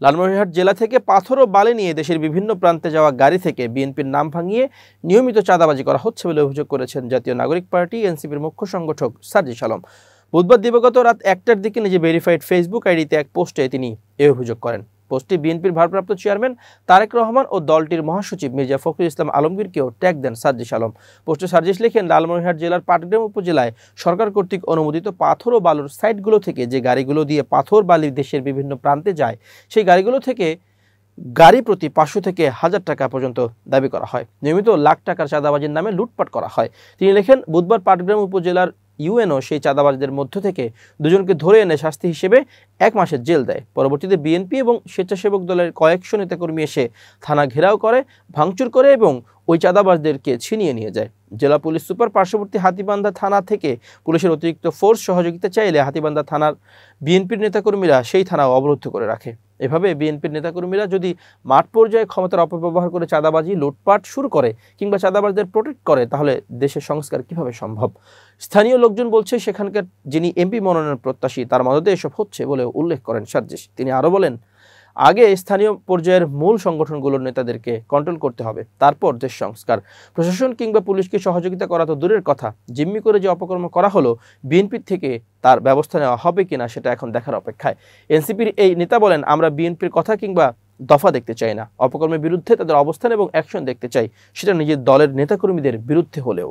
লালমনিরহাট জেলা থেকে পাথর ও বালি নিয়ে দেশের বিভিন্ন প্রান্তে যাওয়া গাড়ি থেকে বিএনপির নাম ভাঙিয়ে নিয়মিত চাঁদাবাজি করা হচ্ছে বলে অভিযোগ করেছেন জাতীয় নাগরিক পার্টি এনসিপির মুখ্য সংগঠক সার্জিস আলম। বুধবার দিবাগত রাত ১টার দিকে নিজে ভেরিফাইড ফেসবুক আইডিতে এক পোস্টে তিনি এই অভিযোগ করেন। পোস্টে বিএনপির ভারপ্রাপ্ত চেয়ারম্যান তারেক রহমান ও দলটির মহাসচিব মির্জা ফখরুল ইসলাম আলমগীরকেও ট্যাগ দেন সার্জিস আলম। পোস্টে সার্জিস লেখেন, লালমনিরহাট জেলার পাটগ্রাম উপজেলায় সরকার কর্তৃক অনুমোদিত পাথর ও বালুর সাইটগুলো থেকে যে গাড়িগুলো দিয়ে পাথর বালি দেশের বিভিন্ন প্রান্তে যায়, সেই গাড়িগুলো থেকে গাড়ি প্রতি ৫০০ থেকে ১০০০ টাকা পর্যন্ত দাবি করা হয়। নিয়মিত লাখ টাকার চাঁদাবাজির নামে লুটপাট করা হয়। তিনি লেখেন, বুধবার পাটগ্রাম উপজেলার ইউএনও সেই চাঁদাবাজদের মধ্য থেকে দুজনকে ধরে এনে শাস্তি হিসেবে ১ মাসের জেল দেয়। পরবর্তীতে বিএনপি এবং স্বেচ্ছাসেবক দলের কয়েকশো নেতাকর্মী এসে থানা ঘেরাও করে, ভাঙচুর করে এবং ওই চাঁদাবাজদেরকে ছিনিয়ে নিয়ে যায়। জেলা পুলিশ সুপার পার্শ্ববর্তী হাতীবান্ধা থানা থেকে পুলিশের অতিরিক্ত ফোর্স সহযোগিতা চাইলে হাতীবান্ধা থানার বিএনপির নেতাকর্মীরা সেই থানাও অবরুদ্ধ করে রাখে। এভাবে বিএনপির নেতাকর্মীরা যদি মাঠ পর্যায়ে ক্ষমতার অপব্যবহার করে চাঁদাবাজি, লুটপাট শুরু করে কিংবা চাঁদাবাজদের প্রোটেক্ট করে, তাহলে দেশের সংস্কার কিভাবে সম্ভব? স্থানীয় লোকজন বলছে, সেখানকার যিনি এমপি মনোনয়ন প্রত্যাশী তার মদতে এসব হচ্ছে বলে উল্লেখ করেন সার্জিস। তিনি আরও বলেন, আগে স্থানীয় পর্যায়ের মূল সংগঠনগুলোর নেতাদেরকে কন্ট্রোল করতে হবে, তারপর দেশ সংস্কার। প্রশাসন কিংবা পুলিশকে সহযোগিতা করা তো দূরের কথা, জিম্মি করে যে অপকর্ম করা হলো, বিএনপির থেকে তার ব্যবস্থা নেওয়া হবে কিনা সেটা এখন দেখার অপেক্ষায়। এনসিপির এই নেতা বলেন, আমরা বিএনপির কথা কিংবা দফা দেখতে চাই না, অপকর্মের বিরুদ্ধে তাদের অবস্থান এবং অ্যাকশন দেখতে চাই, সেটা নিজের দলের নেতাকর্মীদের বিরুদ্ধে হলেও।